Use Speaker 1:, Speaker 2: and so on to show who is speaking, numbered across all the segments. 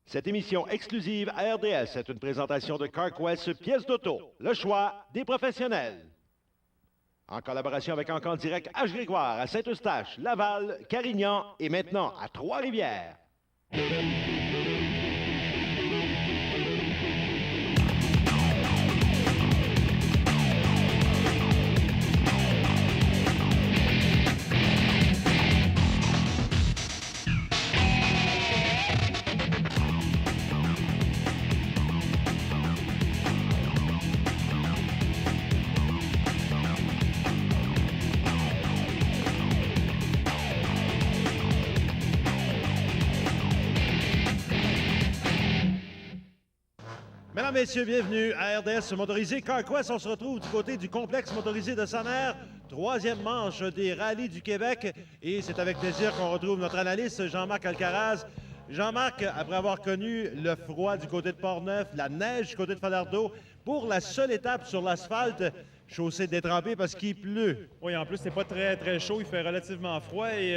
Speaker 1: Cette émission exclusive à RDS est une présentation de CarQuest pièces d'auto, le choix des professionnels. En collaboration avec Encan Direct H. Grégoire à Saint-Eustache, Laval, Carignan et maintenant à Trois-Rivières. Mesdames, Messieurs, bienvenue à RDS Motorisé CarQuest. On se retrouve du côté du complexe motorisé de Saner, troisième manche des rallyes du Québec. Et c'est avec plaisir qu'on retrouve notre analyste Jean-Marc Alcaraz. Jean-Marc, après avoir connu le froid du côté de Portneuf, la neige du côté de Falardeau, pour la seule étape sur l'asphalte, chaussée détrempée parce qu'il pleut.
Speaker 2: Oui, en plus, c'est pas très chaud, il fait relativement froid et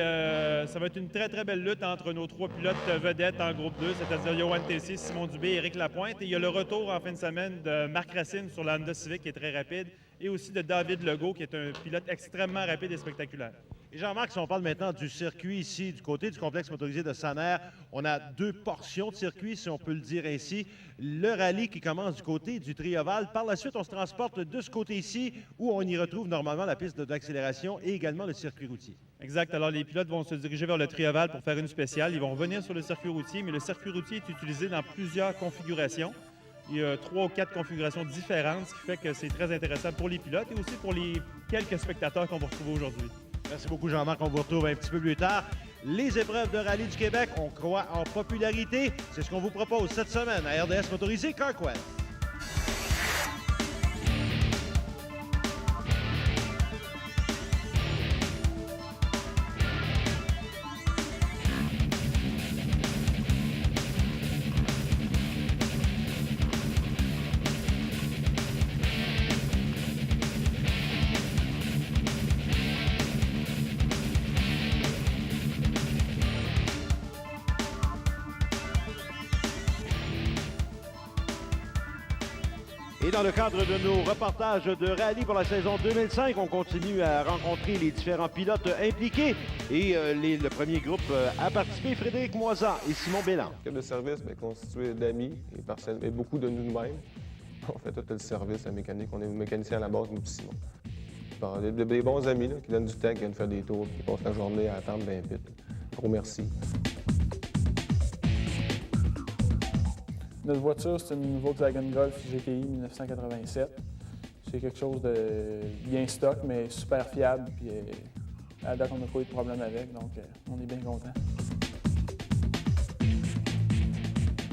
Speaker 2: ça va être une très belle lutte entre nos trois pilotes vedettes en groupe 2, c'est-à-dire Yoann Tessier, Simon Dubé et Éric Lapointe. Et il y a le retour en fin de semaine de Marc Racine sur la Honda Civic qui est très rapide et aussi de David Legault qui est un pilote extrêmement rapide et spectaculaire.
Speaker 1: Et Jean-Marc, si on parle maintenant du circuit ici, du côté du complexe motorisé de Saner, on a deux portions de circuit, si on peut le dire ainsi. Le rallye qui commence du côté du Trioval. Par la suite, on se transporte de ce côté ici, où on y retrouve normalement la piste d'accélération et également le circuit routier.
Speaker 2: Exact. Alors, les pilotes vont se diriger vers le Trioval pour faire une spéciale. Ils vont revenir sur le circuit routier, mais le circuit routier est utilisé dans plusieurs configurations. Il y a 3 ou 4 configurations différentes, ce qui fait que c'est très intéressant pour les pilotes et aussi pour les quelques spectateurs qu'on va retrouver aujourd'hui.
Speaker 1: Merci beaucoup, Jean-Marc. On vous retrouve un petit peu plus tard. Les épreuves de rallye du Québec, on croit en popularité. C'est ce qu'on vous propose cette semaine à RDS Motorisé CarQuest. Et dans le cadre de nos reportages de rallye pour la saison 2005, on continue à rencontrer les différents pilotes impliqués. Et le premier groupe a participé, Frédéric Moisan et Simon Bélan.
Speaker 3: L'équipe de service est constituée d'amis et beaucoup de nous-mêmes. On fait tout le service, la mécanique. On est mécanicien à la base, nous et Simon. Des bons amis là, qui donnent du temps, qui viennent faire des tours, qui passent la journée à attendre bien vite. Gros merci.
Speaker 4: Notre voiture, c'est une Volkswagen Golf GTI 1987. C'est quelque chose de bien stock, mais super fiable. Puis à la date, on n'a pas eu de problème avec, donc on est bien content.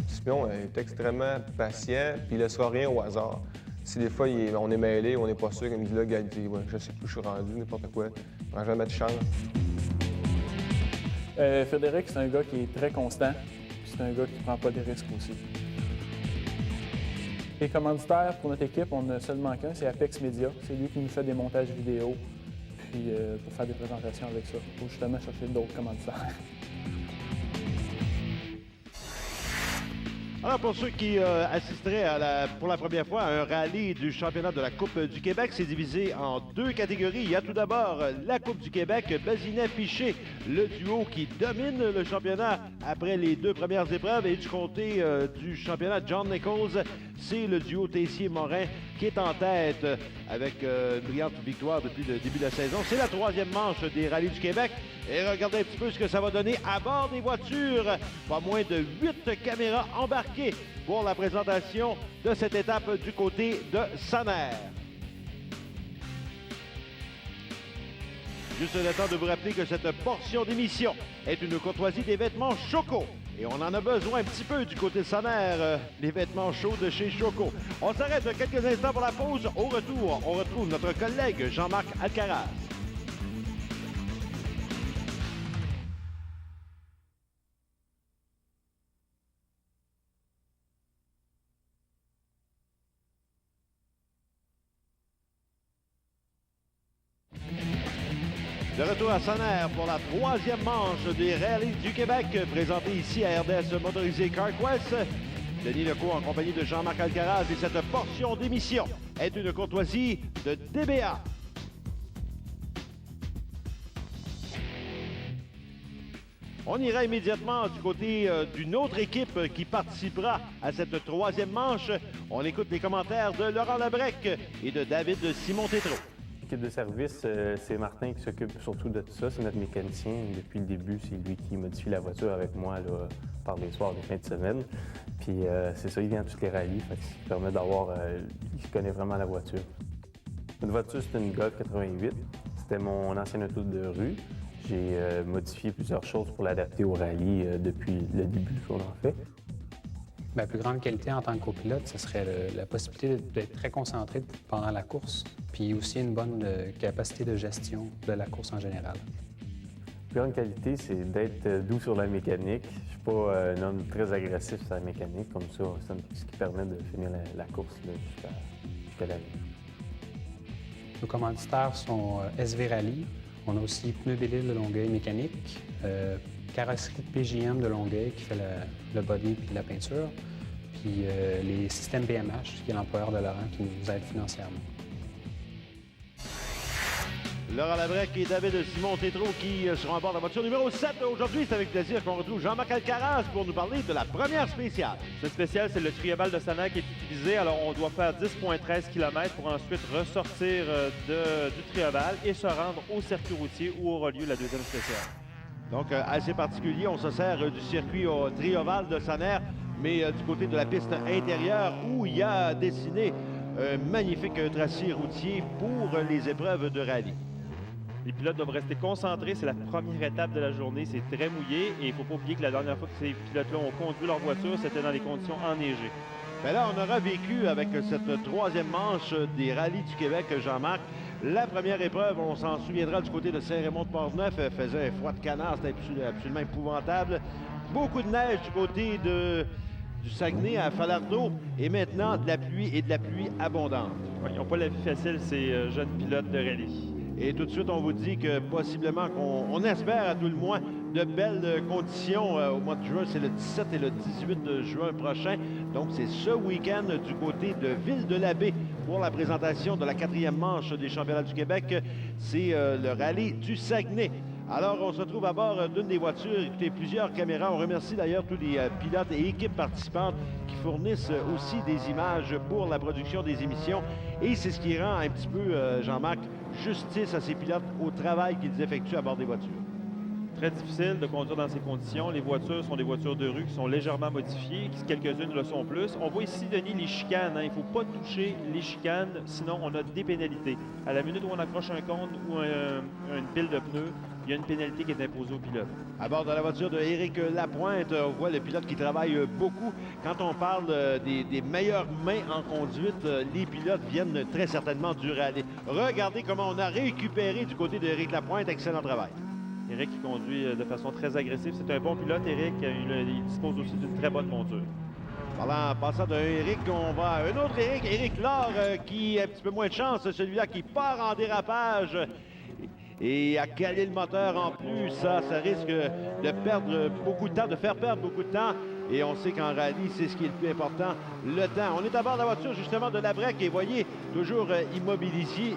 Speaker 3: Simon est extrêmement patient, puis il ne laissera rien au hasard. Si des fois on est mêlé, on n'est pas sûr, il me dit là, gars, il dit, ouais, je sais plus où je suis rendu, n'importe quoi. Il ne prend jamais de chance.
Speaker 4: Frédéric, c'est un gars qui est très constant. C'est un gars qui ne prend pas de risques aussi. Les commanditaires pour notre équipe, on a seulement qu'un, c'est Apex Media. C'est lui qui nous fait des montages vidéo, puis pour faire des présentations avec ça, pour justement chercher d'autres commanditaires.
Speaker 1: Alors, pour ceux qui assisteraient pour la première fois à un rallye du championnat de la Coupe du Québec, c'est divisé en 2 catégories. Il y a tout d'abord la Coupe du Québec, Bazinet-Piché, le duo qui domine le championnat après les 2 premières épreuves. Et du côté du championnat John Nichols, c'est le duo Tessier-Morin qui est en tête avec une brillante victoire depuis le début de la saison. C'est la 3e manche des rallyes du Québec. Et regardez un petit peu ce que ça va donner à bord des voitures. Pas moins de 8 caméras embarquées pour la présentation de cette étape du côté de Saner. Juste le temps de vous rappeler que cette portion d'émission est une courtoisie des vêtements Choco. Et on en a besoin un petit peu du côté de Saner, les vêtements chauds de chez Choco. On s'arrête quelques instants pour la pause. Au retour, on retrouve notre collègue Jean-Marc Alcaraz. De retour à Sanaire pour la troisième manche des rallyes du Québec, présentée ici à RDS Motorisé CarQuest. Denis Legault en compagnie de Jean-Marc Alcaraz et cette portion d'émission est une courtoisie de DBA. On ira immédiatement du côté d'une autre équipe qui participera à cette troisième manche. On écoute les commentaires de Laurent Labrec et de David Simon-Tétrault.
Speaker 5: L'équipe de service, c'est Martin qui s'occupe surtout de tout ça. C'est notre mécanicien. Depuis le début, c'est lui qui modifie la voiture avec moi là, par les soirs, des fins de semaine. Puis c'est ça, il vient à toutes les rallyes. Fait que ça permet d'avoir... il connaît vraiment la voiture. Notre voiture, c'est une Golf 88. C'était mon ancien auto de rue. J'ai modifié plusieurs choses pour l'adapter au rallye depuis le début qu'on en fait.
Speaker 6: Ma plus grande qualité en tant que copilote, ce serait la possibilité d'être très concentré pendant la course, puis aussi une bonne capacité de gestion de la course en général.
Speaker 5: La plus grande qualité, c'est d'être doux sur la mécanique. Je ne suis pas un homme très agressif sur la mécanique, comme ça, c'est ce qui permet de finir la course jusqu'à la ligne.
Speaker 6: Nos commanditaires sont SV Rally. On a aussi Pneus Belle-Île de Longueuil mécanique, carrosserie de PJM de Longueuil qui fait le body puis la peinture, puis les systèmes BMH, qui est l'employeur de Laurent, qui nous aide financièrement.
Speaker 1: Laurent Labrec et David Simon-Tétrault qui seront à bord de la voiture numéro 7. Aujourd'hui, c'est avec plaisir qu'on retrouve Jean-Marc Alcaraz pour nous parler de la première spéciale.
Speaker 2: Ce spécial, c'est le Trioval de Sanaire qui est utilisé. Alors, on doit faire 10,13 km pour ensuite ressortir du Trioval et se rendre au circuit routier où aura lieu la deuxième spéciale.
Speaker 1: Donc, assez particulier, on se sert du circuit au Trioval de Sanaire, mais du côté de la piste intérieure où il y a dessiné un magnifique tracé routier pour les épreuves de rallye.
Speaker 2: Les pilotes doivent rester concentrés. C'est la première étape de la journée. C'est très mouillé. Et il ne faut pas oublier que la dernière fois que ces pilotes-là ont conduit leur voiture, c'était dans les conditions enneigées.
Speaker 1: Bien là, on aura vécu avec cette troisième manche des rallyes du Québec, Jean-Marc. La première épreuve, on s'en souviendra du côté de Saint-Raymond-de-Port-Neuf, faisait un froid de canard, c'était absolument épouvantable. Beaucoup de neige du côté du Saguenay à Falardeau et maintenant de la pluie et de la pluie abondante.
Speaker 2: Ouais, ils n'ont pas la vie facile, ces jeunes pilotes de rallye.
Speaker 1: Et tout de suite, on vous dit que possiblement on espère à tout le moins de belles conditions au mois de juin. C'est le 17 et le 18 de juin prochain. Donc, c'est ce week-end du côté de Ville-de-la-Baie pour la présentation de la quatrième manche des championnats du Québec. C'est le rallye du Saguenay. Alors, on se trouve à bord d'une des voitures. Écoutez, plusieurs caméras. On remercie d'ailleurs tous les pilotes et équipes participantes qui fournissent aussi des images pour la production des émissions. Et c'est ce qui rend un petit peu, Jean-Marc, justice à ces pilotes au travail qu'ils effectuent à bord des voitures.
Speaker 2: Très difficile de conduire dans ces conditions. Les voitures sont des voitures de rue qui sont légèrement modifiées, quelques-unes le sont plus. On voit ici, Denis, les chicanes. Il ne faut pas toucher les chicanes, sinon on a des pénalités. À la minute où on accroche un cône ou une pile de pneus, il y a une pénalité qui est imposée au pilote.
Speaker 1: À bord de la voiture de Éric Lapointe, on voit le pilote qui travaille beaucoup. Quand on parle des meilleures mains en conduite, les pilotes viennent très certainement du rallye. Regardez comment on a récupéré du côté d'Éric Lapointe. Excellent travail.
Speaker 2: Éric qui conduit de façon très agressive. C'est un bon pilote, Éric. Il dispose aussi d'une très bonne monture.
Speaker 1: En passant d'un Éric, on va à un autre Éric. Éric Laure qui a un petit peu moins de chance. Celui-là qui part en dérapage. Et à caler le moteur en plus, ça risque de perdre beaucoup de temps, de faire perdre beaucoup de temps. Et on sait qu'en rallye, c'est ce qui est le plus important, le temps. On est à bord de la voiture, justement, de Labrec. Et voyez, toujours immobilisé,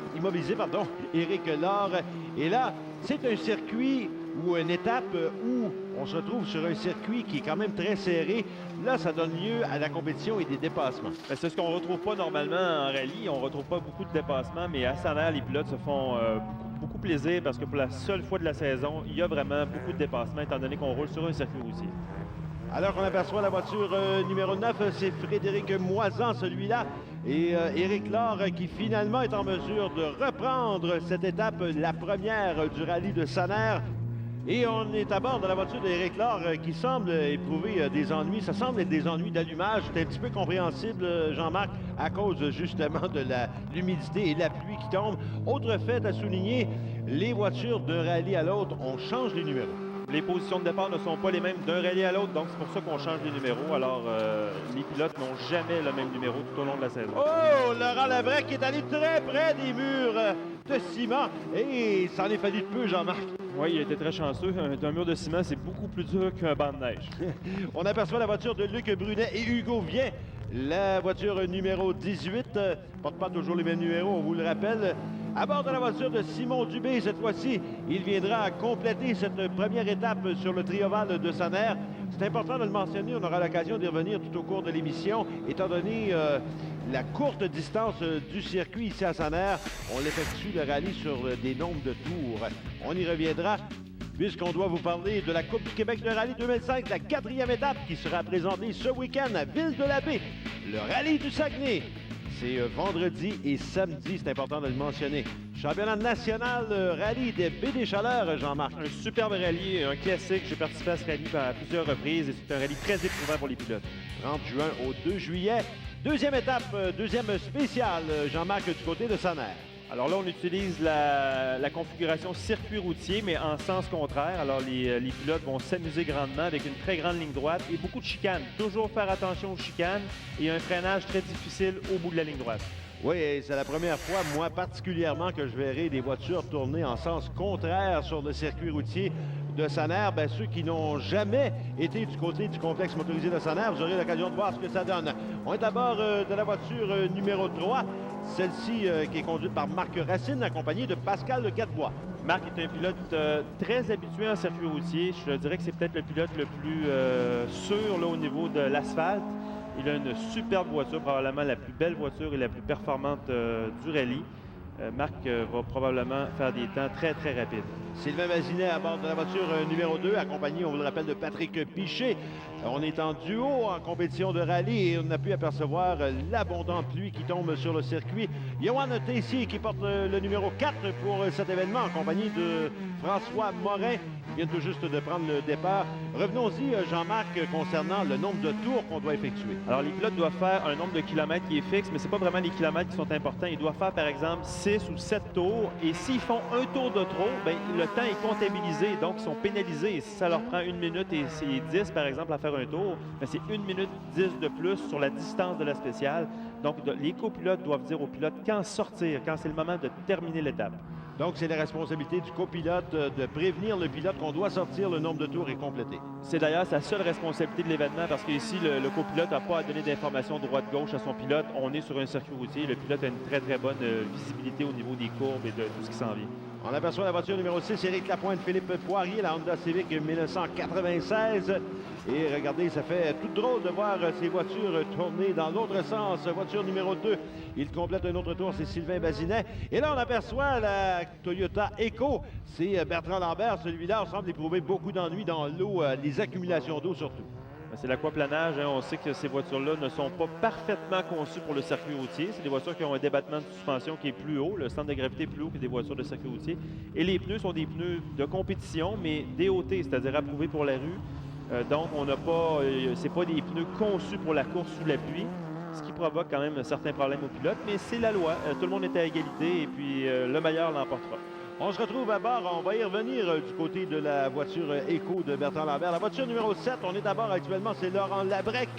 Speaker 1: Éric Laure. Et là, c'est un circuit ou une étape où on se trouve sur un circuit qui est quand même très serré. Là, ça donne lieu à la compétition et des dépassements.
Speaker 2: C'est ce qu'on ne retrouve pas normalement en rallye. On ne retrouve pas beaucoup de dépassements, mais à Sanaire, les pilotes se font beaucoup plaisir parce que pour la seule fois de la saison, il y a vraiment beaucoup de dépassements étant donné qu'on roule sur un circuit routier.
Speaker 1: Alors qu'on aperçoit la voiture numéro 9, c'est Frédéric Moisan, celui-là. Et Éric Laure qui finalement est en mesure de reprendre cette étape, la première du rallye de Sanaire. Et on est à bord de la voiture d'Éric Laure qui semble éprouver des ennuis. Ça semble être des ennuis d'allumage. C'est un petit peu compréhensible, Jean-Marc, à cause justement de l'humidité et de la pluie qui tombe. Autre fait à souligner, les voitures d'un rallye à l'autre, on change les numéros.
Speaker 2: Les positions de départ ne sont pas les mêmes d'un rallye à l'autre, donc c'est pour ça qu'on change les numéros. Alors, les pilotes n'ont jamais le même numéro tout au long de la saison.
Speaker 1: Oh, Laurent Labrec qui est allé très près des murs de ciment. Et ça en est fallu de peu, Jean-Marc.
Speaker 2: Oui, il a été très chanceux. Un mur de ciment, c'est beaucoup plus dur qu'un banc de neige.
Speaker 1: On aperçoit la voiture de Luc Brunet et Hugo Vien. La voiture numéro 18, porte pas toujours les mêmes numéros, on vous le rappelle. À bord de la voiture de Simon Dubé, cette fois-ci, il viendra compléter cette première étape sur le trioval de Saner. C'est important de le mentionner, on aura l'occasion d'y revenir tout au cours de l'émission, étant donné la courte distance du circuit ici à Saner. On effectue le rallye sur des nombres de tours. On y reviendra, puisqu'on doit vous parler de la Coupe du Québec de rallye 2005, la 4e étape qui sera présentée ce week-end à Ville-de-la-Baie. Le rallye du Saguenay. C'est vendredi et samedi, c'est important de le mentionner. Championnat national rallye des Baies des Chaleurs, Jean-Marc.
Speaker 2: Un superbe rallye, un classique. J'ai participé à ce rallye à plusieurs reprises et c'est un rallye très éprouvant pour les pilotes.
Speaker 1: 30 juin au 2 juillet. Deuxième étape, deuxième spéciale, Jean-Marc, du côté de Saner.
Speaker 2: Alors là, on utilise la configuration circuit routier, mais en sens contraire. Alors les pilotes vont s'amuser grandement avec une très grande ligne droite et beaucoup de chicanes. Toujours faire attention aux chicanes et un freinage très difficile au bout de la ligne droite.
Speaker 1: Oui, c'est la première fois, moi particulièrement, que je verrai des voitures tourner en sens contraire sur le circuit routier de Saner. Bien, ceux qui n'ont jamais été du côté du complexe motorisé de Saner, vous aurez l'occasion de voir ce que ça donne. On est à bord de la voiture numéro 3, celle-ci qui est conduite par Marc Racine, accompagné de Pascal Lecatebois.
Speaker 2: Marc est un pilote très habitué en circuit routier. Je dirais que c'est peut-être le pilote le plus sûr là, au niveau de l'asphalte. Il a une superbe voiture, probablement la plus belle voiture et la plus performante du rallye. Marc va probablement faire des temps très, très rapides.
Speaker 1: Sylvain Mazinet à bord de la voiture numéro 2, accompagné, on vous le rappelle, de Patrick Piché. On est en duo en compétition de rallye et on a pu apercevoir l'abondante pluie qui tombe sur le circuit. Johan Tessier qui porte le numéro 4 pour cet événement, en compagnie de François Morin, qui vient tout juste de prendre le départ. Revenons-y, Jean-Marc, concernant le nombre de tours qu'on doit effectuer.
Speaker 2: Alors, les pilotes doivent faire un nombre de kilomètres qui est fixe, mais ce n'est pas vraiment les kilomètres qui sont importants. Ils doivent faire, par exemple, 6 ou 7 tours. Et s'ils font un tour de trop, bien, le temps est comptabilisé, donc ils sont pénalisés. Et si ça leur prend 1 minute et c'est 10, par exemple, à faire un tour, bien, c'est 1 minute 10 de plus sur la distance de la spéciale. Donc, les copilotes doivent dire aux pilotes quand sortir, quand c'est le moment de terminer l'étape.
Speaker 1: Donc, c'est la responsabilité du copilote de prévenir le pilote qu'on doit sortir, le nombre de tours est complété.
Speaker 2: C'est d'ailleurs sa seule responsabilité de l'événement parce qu'ici, le copilote n'a pas à donner d'informations droite-gauche à son pilote. On est sur un circuit routier. Le pilote a une très, très bonne visibilité au niveau des courbes et de tout ce qui s'en vient.
Speaker 1: On aperçoit la voiture numéro 6, Éric Lapointe, Philippe Poirier, la Honda Civic 1996. Et regardez, ça fait tout drôle de voir ces voitures tourner dans l'autre sens. Voiture numéro 2, il complète un autre tour, c'est Sylvain Bazinet. Et là, on aperçoit la Toyota Echo. C'est Bertrand Lambert. Celui-là semble éprouver beaucoup d'ennuis dans l'eau, les accumulations d'eau surtout.
Speaker 2: C'est l'aquaplanage. Hein. On sait que ces voitures-là ne sont pas parfaitement conçues pour le circuit routier. C'est des voitures qui ont un débattement de suspension qui est plus haut, le centre de gravité est plus haut que des voitures de circuit routier. Et les pneus sont des pneus de compétition, mais DOT, c'est-à-dire approuvés pour la rue. Donc, on n'a pas, c'est pas des pneus conçus pour la course sous la pluie, ce qui provoque quand même certains problèmes aux pilotes. Mais c'est la loi. Tout le monde est à égalité et puis le meilleur l'emportera.
Speaker 1: On se retrouve à bord, on va y revenir du côté de la voiture Echo de Bertrand Lambert. La voiture numéro 7, on est à bord actuellement, c'est Laurent Labrec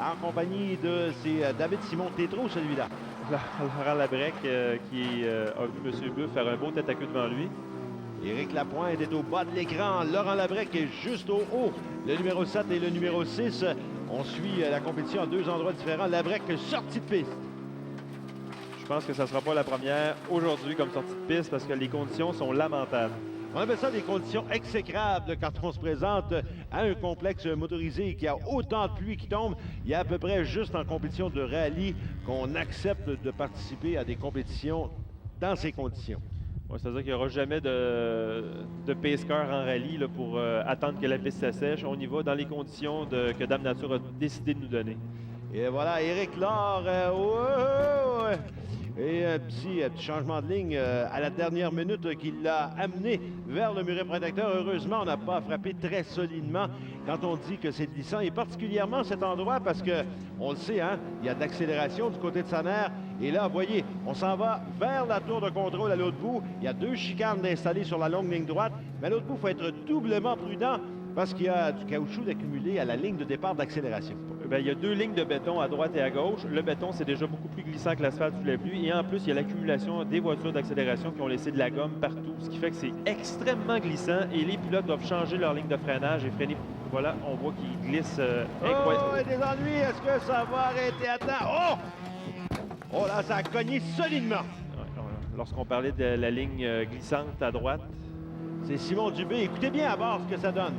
Speaker 1: en compagnie de David Simon Tétrault, celui-là.
Speaker 2: Laurent Labrec qui a vu M. Buff faire un beau tête à queue devant lui.
Speaker 1: Éric Lapointe est au bas de l'écran, Laurent Labrec est juste au haut. Le numéro 7 et le numéro 6, on suit la compétition à deux endroits différents. Labrec sortie de piste.
Speaker 2: Je pense que ça ne sera pas la première aujourd'hui comme sortie de piste parce que les conditions sont lamentables.
Speaker 1: On appelle ça des conditions exécrables quand on se présente à un complexe motorisé qui a autant de pluie qui tombe. Il y a à peu près juste en compétition de rallye qu'on accepte de participer à des compétitions dans ces conditions.
Speaker 2: Ouais, c'est-à-dire qu'il n'y aura jamais de pace car en rallye là, pour attendre que la piste s'assèche. On y va dans les conditions que Dame Nature a décidé de nous donner.
Speaker 1: Et voilà, Éric Laure, et un petit changement de ligne à la dernière minute qui l'a amené vers le muret protecteur. Heureusement, on n'a pas frappé très solidement quand on dit que c'est glissant, et particulièrement cet endroit parce que, on le sait, hein, il y a de l'accélération du côté de Saner. Et là, vous voyez, on s'en va vers la tour de contrôle à l'autre bout. Il y a deux chicanes installées sur la longue ligne droite. Mais à l'autre bout, il faut être doublement prudent parce qu'il y a du caoutchouc d'accumulé à la ligne de départ d'accélération.
Speaker 2: Bien, il y a 2 lignes de béton à droite et à gauche. Le béton, c'est déjà beaucoup plus glissant que l'asphalte sous la pluie. Et en plus, il y a l'accumulation des voitures d'accélération qui ont laissé de la gomme partout, ce qui fait que c'est extrêmement glissant. Et les pilotes doivent changer leur ligne de freinage et freiner. Voilà, on voit qu'ils glissent incroyablement.
Speaker 1: Oh, des ennuis. Est-ce que ça va arrêter à temps? Oh! Oh là, ça a cogné solidement.
Speaker 2: Lorsqu'on parlait de la ligne glissante à droite.
Speaker 1: C'est Simon Dubé. Écoutez bien à bord ce que ça donne.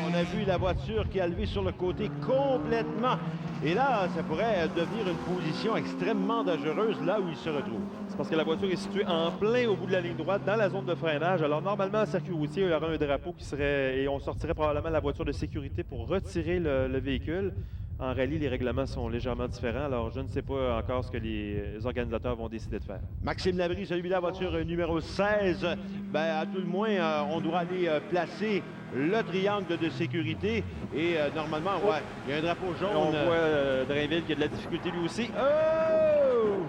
Speaker 1: On a vu la voiture qui a levé sur le côté complètement. Et là, ça pourrait devenir une position extrêmement dangereuse là où il se retrouve.
Speaker 2: C'est parce que la voiture est située en plein au bout de la ligne droite, dans la zone de freinage. Alors, normalement, en circuit routier, il y aurait un drapeau qui serait... Et on sortirait probablement la voiture de sécurité pour retirer le véhicule. En rallye, les règlements sont légèrement différents. Alors, je ne sais pas encore ce que les organisateurs vont décider de faire.
Speaker 1: Maxime Labrie, celui-là, voiture numéro 16. Ben, à tout le moins, on doit aller placer le triangle de sécurité. Et normalement, ouais, il y a un drapeau jaune.
Speaker 2: On voit Drainville qui a de la difficulté lui aussi.
Speaker 1: Oh!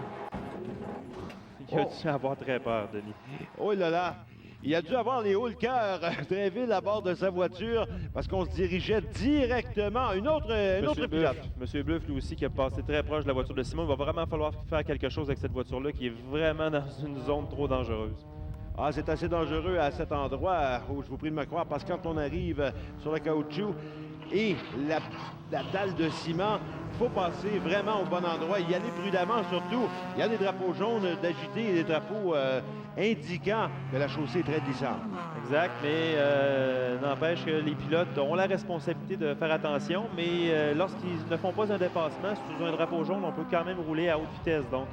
Speaker 2: Il a dû avoir très peur, Denis.
Speaker 1: Oh là là! Il a dû avoir les hauts le cœur, Drainville, à bord de sa voiture, parce qu'on se dirigeait directement une autre pilote.
Speaker 2: Monsieur Bluff, lui aussi, qui a passé très proche de la voiture de Simon. Il va vraiment falloir faire quelque chose avec cette voiture-là, qui est vraiment dans une zone trop dangereuse.
Speaker 1: Ah, c'est assez dangereux à cet endroit où je vous prie de me croire, parce que quand on arrive sur le caoutchouc et la dalle de ciment, il faut passer vraiment au bon endroit, y aller prudemment surtout. Il y a des drapeaux jaunes d'agités et des drapeaux indiquant que la chaussée est très glissante.
Speaker 2: Exact, mais n'empêche que les pilotes ont la responsabilité de faire attention, mais lorsqu'ils ne font pas un dépassement, sous un drapeau jaune, on peut quand même rouler à haute vitesse. Donc,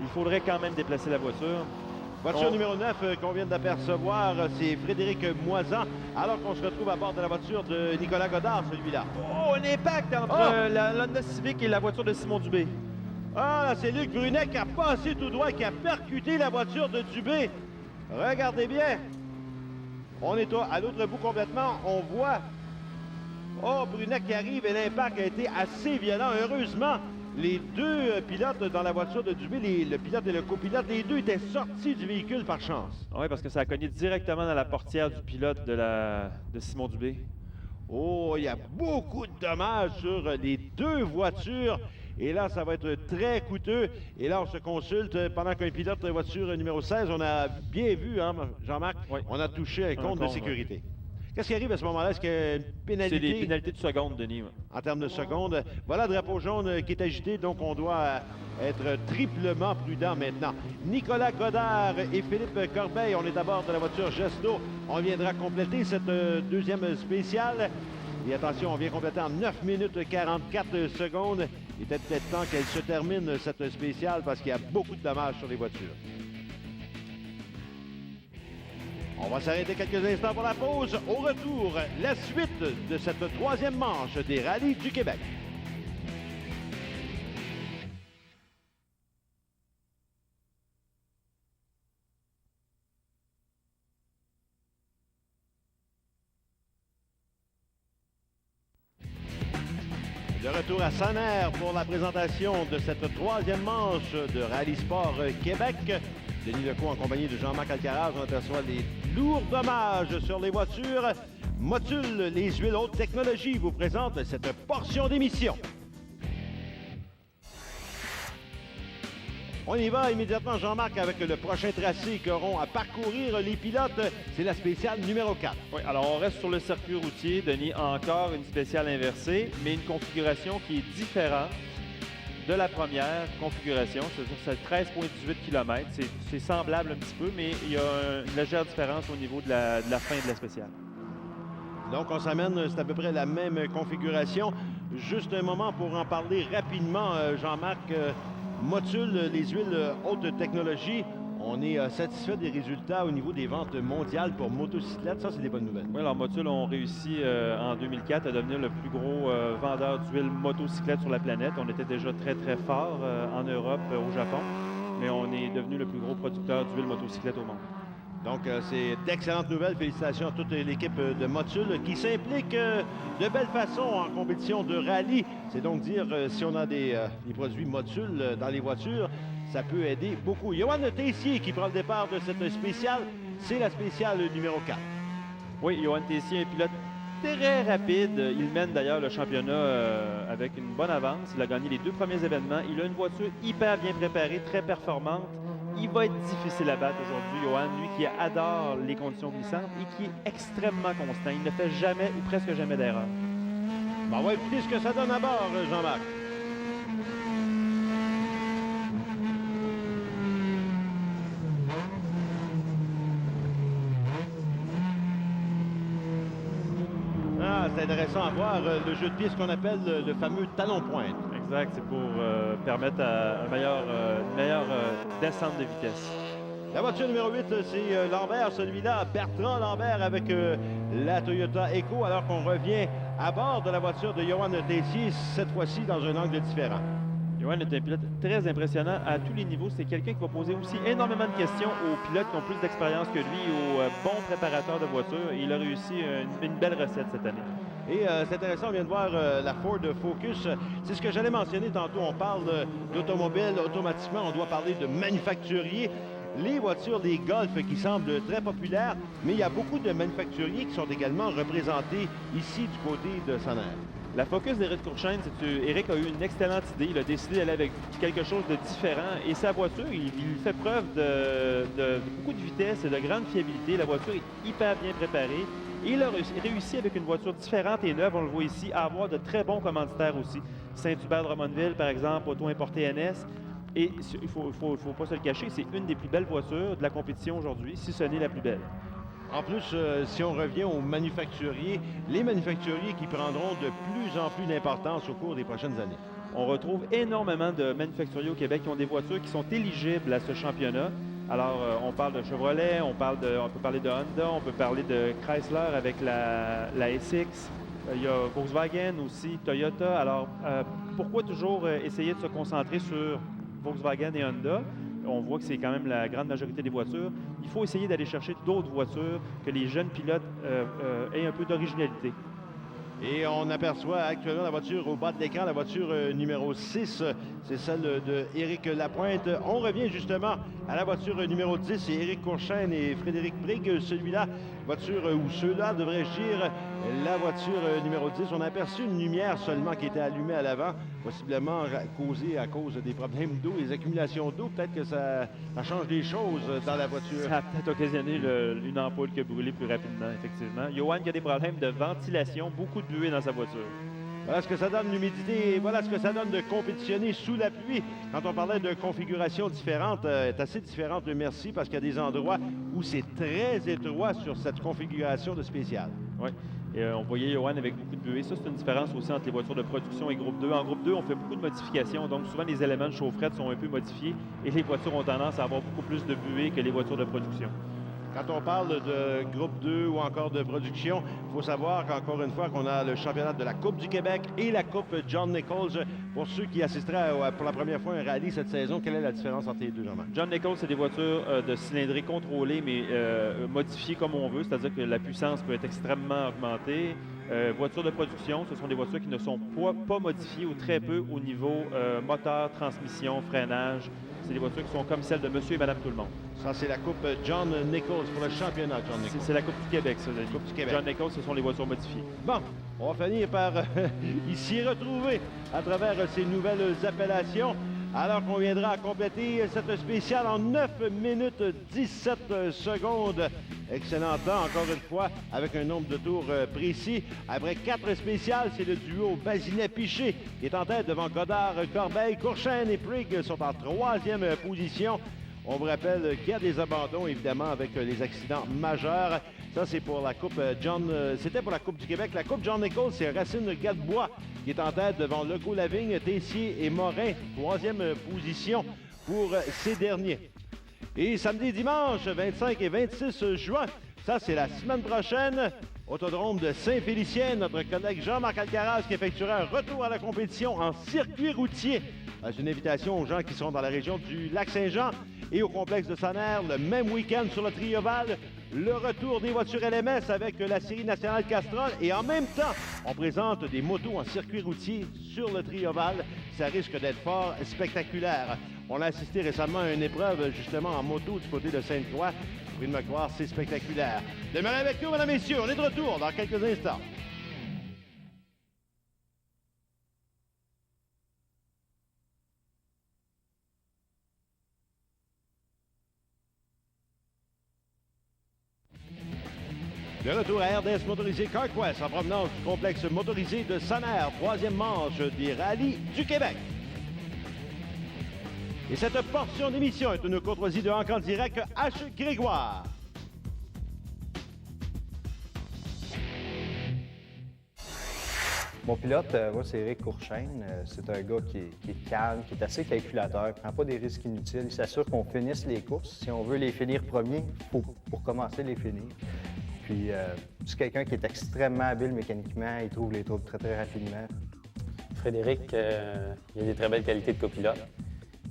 Speaker 2: il faudrait quand même déplacer la voiture.
Speaker 1: Voiture numéro 9 qu'on vient d'apercevoir, c'est Frédéric Moisan, alors qu'on se retrouve à bord de la voiture de Nicolas Godard, celui-là.
Speaker 2: Oh, un impact entre la Honda Civic et la voiture de Simon Dubé.
Speaker 1: Ah, là, c'est Luc Brunet qui a passé tout droit, qui a percuté la voiture de Dubé. Regardez bien. On est à l'autre bout complètement. On voit Brunet qui arrive et l'impact a été assez violent. Heureusement, les deux pilotes dans la voiture de Dubé, le pilote et le copilote, les deux étaient sortis du véhicule par chance.
Speaker 2: Oui, parce que ça a cogné directement dans la portière du pilote de Simon Dubé.
Speaker 1: Oh, il y a beaucoup de dommages sur les deux voitures. Et là, ça va être très coûteux. Et là, on se consulte pendant qu'un pilote de voiture numéro 16, on a bien vu, hein, Jean-Marc,
Speaker 2: oui.
Speaker 1: On a touché un compte de sécurité. Qu'est-ce qui arrive à ce moment-là? Est-ce qu'il y a une pénalité?
Speaker 2: C'est des pénalités de seconde, Denis. Ouais.
Speaker 1: En termes de seconde. Voilà le drapeau jaune qui est agité, donc on doit être triplement prudent maintenant. Nicolas Godard et Philippe Corbeil, on est à bord de la voiture Gesto. On viendra compléter cette deuxième spéciale. Et attention, on vient compléter en 9 minutes 44 secondes. Il était peut-être temps qu'elle se termine, cette spéciale, parce qu'il y a beaucoup de dommages sur les voitures. On va s'arrêter quelques instants pour la pause. Au retour, la suite de cette troisième manche des rallyes du Québec. De retour à Saner pour la présentation de cette troisième manche de Rallye Sport Québec. Denis Lecault en compagnie de Jean-Marc Alcaraz. On aperçoit les lourds dommages sur les voitures. Motul, les huiles haute technologie, vous présente cette portion d'émission. On y va immédiatement, Jean-Marc, avec le prochain tracé qu'auront à parcourir les pilotes. C'est la spéciale numéro 4.
Speaker 2: Oui, alors on reste sur le circuit routier, Denis. Encore une spéciale inversée, mais une configuration qui est différente de la première configuration. C'est 13,18 km. C'est semblable un petit peu, mais il y a une légère différence au niveau de la fin de la spéciale.
Speaker 1: Donc, on s'amène, c'est à peu près la même configuration. Juste un moment pour en parler rapidement, Jean-Marc. Motul, les huiles haute technologie, on est satisfait des résultats au niveau des ventes mondiales pour motocyclettes. Ça, c'est des bonnes nouvelles.
Speaker 2: Oui, alors Motul ont réussi en 2004 à devenir le plus gros vendeur d'huile motocyclette sur la planète. On était déjà très, très fort en Europe, au Japon, mais on est devenu le plus gros producteur d'huile motocyclette au monde.
Speaker 1: Donc, c'est d'excellentes nouvelles. Félicitations à toute l'équipe de Motul qui s'implique de belle façon en compétition de rallye. C'est donc dire, si on a des produits Motul dans les voitures, ça peut aider beaucoup. Yoann Tessier qui prend le départ de cette spéciale, c'est la spéciale numéro 4.
Speaker 2: Oui, Yoann Tessier, un pilote très rapide. Il mène d'ailleurs le championnat avec une bonne avance. Il a gagné les 2 premiers événements. Il a une voiture hyper bien préparée, très performante. Il va être difficile à battre aujourd'hui, Yoann, lui qui adore les conditions glissantes et qui est extrêmement constant. Il ne fait jamais ou presque jamais d'erreur.
Speaker 1: Bon, on va écouter ce que ça donne à bord, Jean-Marc. C'est intéressant à voir le jeu de piste qu'on appelle le fameux talon-pointe.
Speaker 2: Exact, c'est pour permettre à une meilleure descente de vitesse.
Speaker 1: La voiture numéro 8, c'est Lambert, celui-là, Bertrand Lambert avec la Toyota Echo, alors qu'on revient à bord de la voiture de Yoann Tessier, cette fois-ci dans un angle différent.
Speaker 2: Yoann est un pilote très impressionnant à tous les niveaux. C'est quelqu'un qui va poser aussi énormément de questions aux pilotes qui ont plus d'expérience que lui, aux bons préparateurs de voitures. Et il a réussi une belle recette cette année.
Speaker 1: Et c'est intéressant, on vient de voir la Ford Focus. C'est ce que j'allais mentionner tantôt. On parle d'automobile, automatiquement, on doit parler de manufacturier. Les voitures des Golf qui semblent très populaires, mais il y a beaucoup de manufacturiers qui sont également représentés ici du côté de Sanair.
Speaker 2: La Focus d'Éric Courchaine, Éric a eu une excellente idée. Il a décidé d'aller avec quelque chose de différent. Et sa voiture, il fait preuve de beaucoup de vitesse et de grande fiabilité. La voiture est hyper bien préparée. Et il a réussi avec une voiture différente et neuve, on le voit ici, à avoir de très bons commanditaires aussi. Saint-Hubert de Drummondville, par exemple, Auto Importé NS. Et il ne faut pas se le cacher, c'est une des plus belles voitures de la compétition aujourd'hui, si ce n'est la plus belle.
Speaker 1: En plus, si on revient aux manufacturiers, les manufacturiers qui prendront de plus en plus d'importance au cours des prochaines années.
Speaker 2: On retrouve énormément de manufacturiers au Québec qui ont des voitures qui sont éligibles à ce championnat. Alors, on parle de Chevrolet, on peut parler de Honda, on peut parler de Chrysler avec la SX. Il y a Volkswagen aussi, Toyota. Alors, pourquoi toujours essayer de se concentrer sur Volkswagen et Honda? On voit que c'est quand même la grande majorité des voitures. Il faut essayer d'aller chercher d'autres voitures, que les jeunes pilotes aient un peu d'originalité.
Speaker 1: Et on aperçoit actuellement la voiture au bas de l'écran, la voiture numéro 6, c'est celle de Éric Lapointe. On revient justement à la voiture numéro 10, c'est Éric Courchaine et Frédéric Brigg. Celui-là, voiture, ou ceux-là, devrais-je dire, la voiture numéro 10. On a aperçu une lumière seulement qui était allumée à l'avant, possiblement causée à cause des problèmes d'eau, les accumulations d'eau. Peut-être que ça change des choses dans la voiture.
Speaker 2: Ça a peut-être occasionné une ampoule qui a brûlé plus rapidement, effectivement. Yoann qui a des problèmes de ventilation, beaucoup de buée dans sa voiture.
Speaker 1: Voilà ce que ça donne, l'humidité, et voilà ce que ça donne de compétitionner sous la pluie. Quand on parlait de configurations différentes, est assez différente, merci, parce qu'il y a des endroits où c'est très étroit sur cette configuration de spécial.
Speaker 2: Oui. Et on voyait Yoann avec beaucoup de buée. Ça, c'est une différence aussi entre les voitures de production et groupe 2. En groupe 2, on fait beaucoup de modifications, donc souvent les éléments de chaufferette sont un peu modifiés et les voitures ont tendance à avoir beaucoup plus de buée que les voitures de production.
Speaker 1: Quand on parle de groupe 2 ou encore de production, il faut savoir qu'encore une fois qu'on a le championnat de la Coupe du Québec et la Coupe John Nichols. Pour ceux qui assisteraient pour la première fois à un rallye cette saison, quelle est la différence entre les deux, Jean-Marc?
Speaker 2: John Nichols, c'est des voitures de cylindrée contrôlées, mais modifiées comme on veut, c'est-à-dire que la puissance peut être extrêmement augmentée. Voitures de production, ce sont des voitures qui ne sont pas modifiées ou très peu au niveau moteur, transmission, freinage. C'est des voitures qui sont comme celles de monsieur et madame tout le monde.
Speaker 1: Ça, c'est la Coupe John Nichols pour le championnat John Nichols.
Speaker 2: C'est la Coupe du Québec, ça.
Speaker 1: Coupe du Québec.
Speaker 2: John Nichols, ce sont les voitures modifiées.
Speaker 1: Bon, on va finir par s'y retrouver à travers ces nouvelles appellations. Alors qu'on viendra à compléter cette spéciale en 9 minutes 17 secondes. Excellent temps, encore une fois, avec un nombre de tours précis. Après 4 spéciales, c'est le duo Bazinet-Piché qui est en tête devant Godard, Corbeil, Courchaine et Prigg sont en 3e position. On vous rappelle qu'il y a des abandons, évidemment, avec les accidents majeurs. Ça, c'est pour la Coupe John... C'était pour la Coupe du Québec. La Coupe John Nichols, c'est Racine Gadebois qui est en tête devant Legault-Lavigne, Tessier et Morin. 3e position pour ces derniers. Et samedi et dimanche, 25 et 26 juin, ça, c'est la semaine prochaine. Autodrome de Saint-Félicien, notre collègue Jean-Marc Alcaraz qui effectuera un retour à la compétition en circuit routier. C'est une invitation aux gens qui sont dans la région du Lac-Saint-Jean et au complexe de Sanair le même week-end sur le Trioval. le retour des voitures LMS avec la série nationale Castrol. Et en même temps, on présente des motos en circuit routier sur le Trioval. Ça risque d'être fort spectaculaire. On a assisté récemment à une épreuve justement en moto du côté de Sainte-Croix. Vous pouvez me croire, c'est spectaculaire. Demeurez avec nous, mesdames et messieurs. On est de retour dans quelques instants. De retour à RDS Motorisé CarQuest en provenance du complexe motorisé de Sanaire, troisième manche des rallyes du Québec. Et cette portion d'émission est une courtoisie de Encre en direct H. Grégoire.
Speaker 7: Mon pilote, moi, c'est Éric Courchaine. C'est un gars qui est calme, qui est assez calculateur, ne prend pas des risques inutiles. Il s'assure qu'on finisse les courses. Si on veut les finir premiers, il faut pour commencer les finir. Puis, c'est quelqu'un qui est extrêmement habile mécaniquement. Il trouve les troubles très, très rapidement.
Speaker 5: Frédéric, il a des très belles qualités de copilote.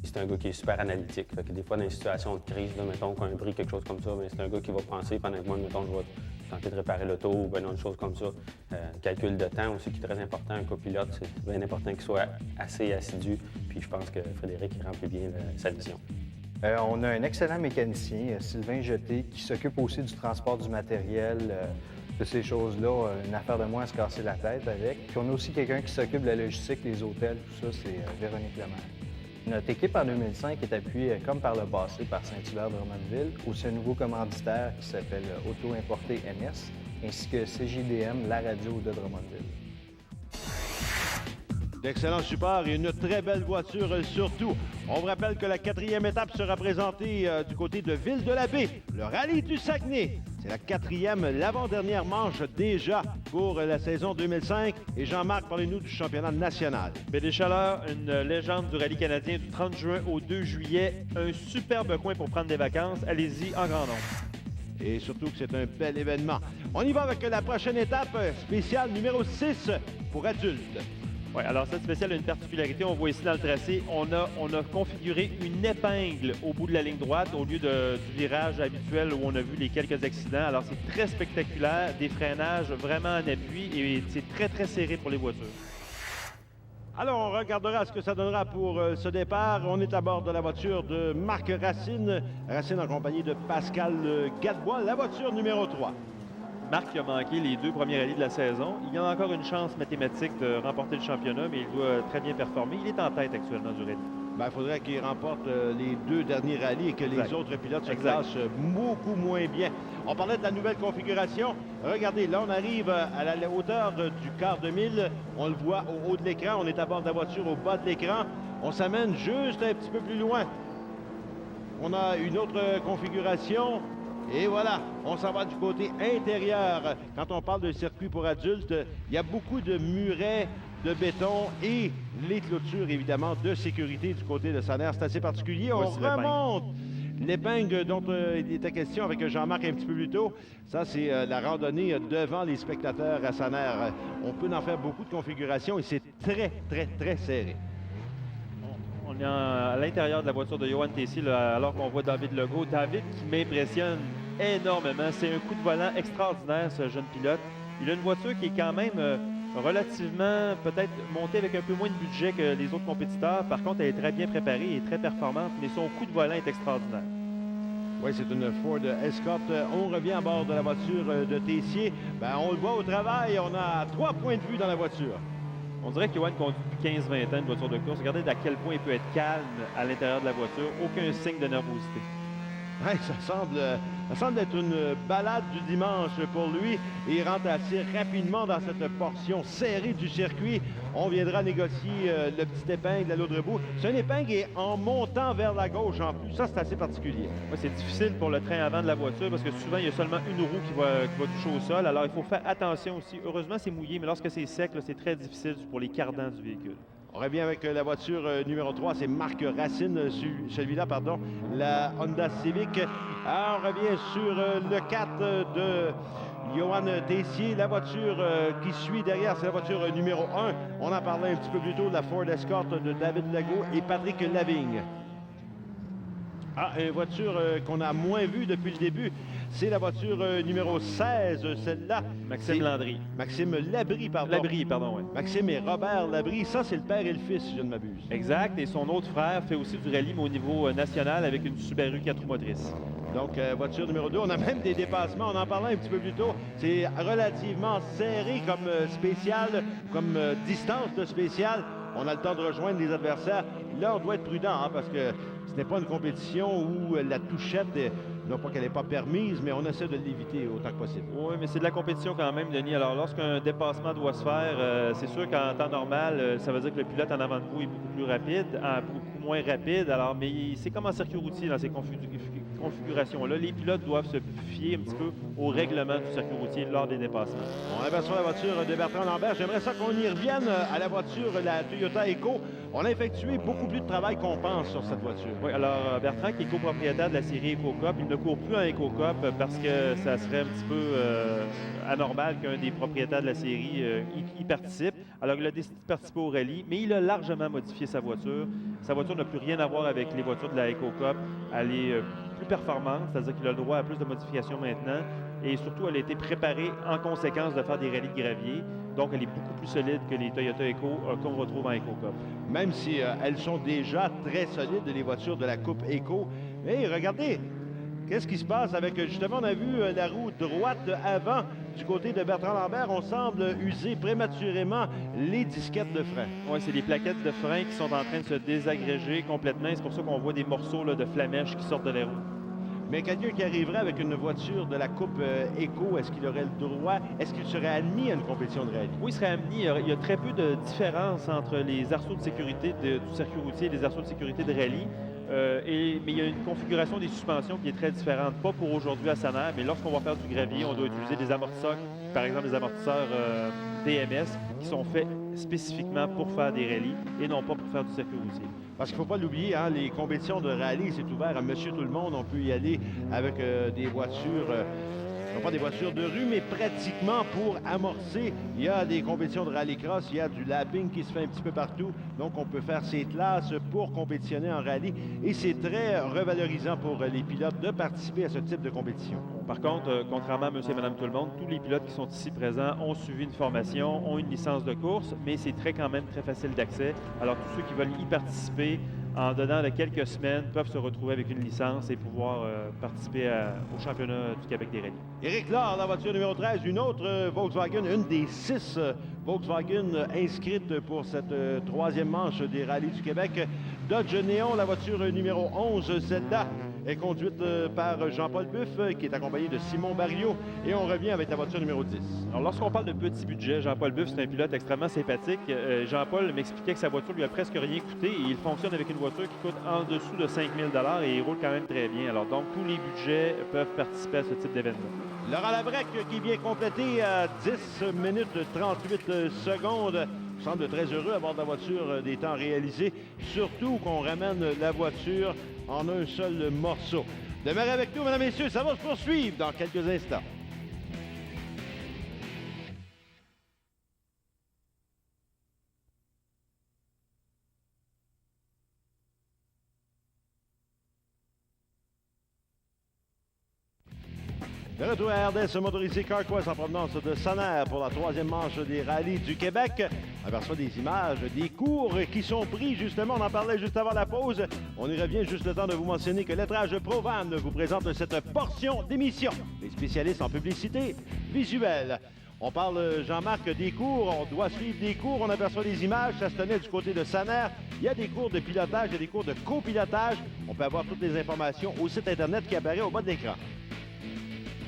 Speaker 5: C'est un gars qui est super analytique. Fait que des fois, dans les situations de crise, là, mettons qu'on a un bris, quelque chose comme ça, bien, c'est un gars qui va penser pendant que moi, mettons, je vais tenter de réparer l'auto ou bien une chose comme ça. Calcul de temps aussi qui est très important. Un copilote, c'est bien important qu'il soit assez assidu. Puis je pense que Frédéric il remplit bien sa mission.
Speaker 7: On a un excellent mécanicien, Sylvain Jeté, qui s'occupe aussi du transport du matériel, de ces choses-là. Une affaire de moi à se casser la tête avec. Puis on a aussi quelqu'un qui s'occupe de la logistique, les hôtels, tout ça, c'est Véronique Lemaire. Notre équipe en 2005 est appuyée, comme par le passé, par Saint-Hubert-Drummondville, aussi un nouveau commanditaire qui s'appelle Auto Importé NS, ainsi que CJDM, la radio de Drummondville.
Speaker 1: D'excellents supports et une très belle voiture surtout. On vous rappelle que la quatrième étape sera présentée du côté de Ville-de-la-Baie, le rallye du Saguenay. C'est la quatrième, l'avant-dernière manche déjà pour la saison 2005. Et Jean-Marc, parlez-nous du championnat national.
Speaker 2: BD Chaleur, une légende du rallye canadien du 30 juin au 2 juillet. Un superbe coin pour prendre des vacances. Allez-y en grand nombre.
Speaker 1: Et surtout que c'est un bel événement. On y va avec la prochaine étape spéciale numéro 6 pour adultes.
Speaker 2: Oui, alors cette spéciale a une particularité. On voit ici dans le tracé, on a configuré une épingle au bout de la ligne droite au lieu du virage habituel où on a vu les quelques accidents. Alors c'est très spectaculaire, des freinages vraiment en appui et c'est très, très serré pour les voitures.
Speaker 1: Alors, on regardera ce que ça donnera pour ce départ. On est à bord de la voiture de Marc Racine. Racine en compagnie de Pascal Gadebois, la voiture numéro 3.
Speaker 2: Marc qui a manqué les 2 premiers rallyes de la saison. Il a encore une chance mathématique de remporter le championnat, mais il doit très bien performer. Il est en tête actuellement du rallye.
Speaker 1: Il faudrait qu'il remporte les 2 derniers rallyes et que les autres pilotes se classent beaucoup moins bien. On parlait de la nouvelle configuration. Regardez, là, on arrive à la hauteur du quart de mille. On le voit au haut de l'écran. On est à bord de la voiture au bas de l'écran. On s'amène juste un petit peu plus loin. On a une autre configuration. Et voilà, on s'en va du côté intérieur. Quand on parle de circuit pour adultes, il y a beaucoup de murets de béton et les clôtures, évidemment, de sécurité du côté de Sanaire. C'est assez particulier. On remonte l'épingle dont il était question avec Jean-Marc un petit peu plus tôt. Ça, c'est la randonnée devant les spectateurs à Sanaire. On peut en faire beaucoup de configurations et c'est très, très, très serré.
Speaker 2: On est à l'intérieur de la voiture de Johan Tessier, alors qu'on voit David Legault. David qui m'impressionne énormément. C'est un coup de volant extraordinaire, ce jeune pilote. Il a une voiture qui est quand même relativement, peut-être montée avec un peu moins de budget que les autres compétiteurs. Par contre, elle est très bien préparée et très performante, mais son coup de volant est extraordinaire.
Speaker 1: Oui, c'est une Ford Escort. On revient à bord de la voiture de Tessier. On le voit au travail, on a 3 points de vue dans la voiture.
Speaker 2: On dirait que Johan conduit depuis 15-20 ans une voiture de course. Regardez à quel point il peut être calme à l'intérieur de la voiture. Aucun signe de nervosité.
Speaker 1: Ouais, ça semble être une balade du dimanche pour lui. Et il rentre assez rapidement dans cette portion serrée du circuit. On viendra négocier le petit épingle à l'autre bout. C'est une épingle en montant vers la gauche en plus. Ça, c'est assez particulier.
Speaker 2: Ouais, c'est difficile pour le train avant de la voiture parce que souvent, il y a seulement une roue qui va toucher au sol. Alors, il faut faire attention aussi. Heureusement, c'est mouillé, mais lorsque c'est sec, c'est très difficile pour les cardans du véhicule.
Speaker 1: On revient avec la voiture numéro 3, c'est Marc Racine, celui-là, pardon, la Honda Civic. Alors, on revient sur le 4 de Johan Tessier. La voiture qui suit derrière, c'est la voiture numéro 1. On en parlait un petit peu plus tôt, la Ford Escort de David Legault et Patrick Lavigne. Ah, une voiture qu'on a moins vue depuis le début, c'est la voiture numéro 16, celle-là.
Speaker 2: Maxime Landry.
Speaker 1: Maxime Labrie, pardon.
Speaker 2: Labrie, pardon, oui.
Speaker 1: Maxime et Robert Labrie, ça c'est le père et le fils, si je ne m'abuse.
Speaker 2: Exact, et son autre frère fait aussi du rallye, mais au niveau national, avec une Subaru 4 roues motrices.
Speaker 1: Donc, voiture numéro 2, on a même des dépassements, on en parlait un petit peu plus tôt. C'est relativement serré comme spécial, comme distance de spécial. On a le temps de rejoindre les adversaires. Là, on doit être prudent, hein, parce que ce n'est pas une compétition où la touchette, non pas qu'elle n'est pas permise, mais on essaie de l'éviter autant que possible.
Speaker 2: Oui, mais c'est de la compétition quand même, Denis. Alors, lorsqu'un dépassement doit se faire, c'est sûr qu'en temps normal, ça veut dire que le pilote en avant de vous est beaucoup plus rapide, beaucoup moins rapide. Alors, mais c'est comme en circuit routier dans ces configurations-là. Les pilotes doivent se fier un petit peu au règlement du circuit routier lors des dépassements.
Speaker 1: On aperçoit la voiture de Bertrand Lambert. J'aimerais ça qu'on y revienne à la voiture, la Toyota Echo. On a effectué beaucoup plus de travail qu'on pense sur cette voiture.
Speaker 2: Oui, alors Bertrand, qui est copropriétaire de la série EcoCup, il ne court plus en EcoCup parce que ça serait un petit peu anormal qu'un des propriétaires de la série y participe. Alors, il a décidé de participer au rallye, mais il a largement modifié sa voiture. Sa voiture n'a plus rien à voir avec les voitures de la EcoCup. Elle est plus performante, c'est-à-dire qu'il a le droit à plus de modifications maintenant. Et surtout, elle a été préparée en conséquence de faire des rallyes de gravier. Donc, elle est beaucoup plus solide que les Toyota Echo qu'on retrouve en EcoCup.
Speaker 1: Même si elles sont déjà très solides, les voitures de la Coupe Echo. Et regardez, qu'est-ce qui se passe avec, justement, on a vu la roue droite avant du côté de Bertrand Lambert. On semble user prématurément les disquettes de frein.
Speaker 2: Oui, c'est les plaquettes de frein qui sont en train de se désagréger complètement. C'est pour ça qu'on voit des morceaux là, de flamèche qui sortent de la roue.
Speaker 1: Mais quelqu'un qui arriverait avec une voiture de la Coupe Echo, est-ce qu'il aurait le droit, est-ce qu'il serait admis à une compétition de rallye?
Speaker 2: Oui, il serait admis. Il y a très peu de différence entre les arceaux de sécurité du circuit routier et les arceaux de sécurité de rallye. Mais il y a une configuration des suspensions qui est très différente. Pas pour aujourd'hui à Sanair, mais lorsqu'on va faire du gravier, on doit utiliser des amortisseurs, par exemple des amortisseurs DMS, qui sont faits spécifiquement pour faire des rallyes et non pas pour faire du circuit routier.
Speaker 1: Parce qu'il ne faut pas l'oublier, hein, les compétitions de rallye, c'est ouvert à monsieur tout le monde. On peut y aller avec des voitures, non pas des voitures de rue, mais pratiquement pour amorcer. Il y a des compétitions de rallycross, il y a du lapping qui se fait un petit peu partout. Donc, on peut faire ces classes pour compétitionner en rallye. Et c'est très revalorisant pour les pilotes de participer à ce type de compétition.
Speaker 2: Par contre, contrairement à monsieur et madame tout le monde, tous les pilotes qui sont ici présents ont suivi une formation, ont une licence de course, mais c'est quand même très facile d'accès. Alors, tous ceux qui veulent y participer, en dedans de quelques semaines, peuvent se retrouver avec une licence et pouvoir participer au championnat du Québec des rallyes.
Speaker 1: Éric Laure, la voiture numéro 13, une autre Volkswagen, une des 6 Volkswagen inscrites pour cette troisième manche des rallyes du Québec. Dodge Néon, la voiture numéro 11, celle-là est conduite par Jean-Paul Buff, qui est accompagné de Simon Barriot. Et on revient avec la voiture numéro 10.
Speaker 2: Alors, lorsqu'on parle de petit budget, Jean-Paul Buff, c'est un pilote extrêmement sympathique. Jean-Paul m'expliquait que sa voiture lui a presque rien coûté et il fonctionne avec une voiture qui coûte en dessous de 5 000 $ et il roule quand même très bien. Alors, donc, tous les budgets peuvent participer à ce type d'événement.
Speaker 1: Laurent Labrec qui vient compléter à 10 minutes 38 secondes. Il semble très heureux d'avoir de la voiture des temps réalisés, surtout qu'on ramène la voiture en un seul morceau. Demeurez avec nous, mesdames et messieurs, ça va se poursuivre dans quelques instants. De retour à RDS motorisé Carquest en provenance de Sanair pour la troisième manche des rallyes du Québec. On aperçoit des images, des cours qui sont pris justement, on en parlait juste avant la pause. On y revient juste le temps de vous mentionner que Lettrage Provan vous présente cette portion d'émission. Les spécialistes en publicité visuelle. On parle, Jean-Marc, des cours, on doit suivre des cours, on aperçoit des images, ça se tenait du côté de Sanair. Il y a des cours de pilotage, il y a des cours de copilotage. On peut avoir toutes les informations au site Internet qui apparaît au bas de l'écran.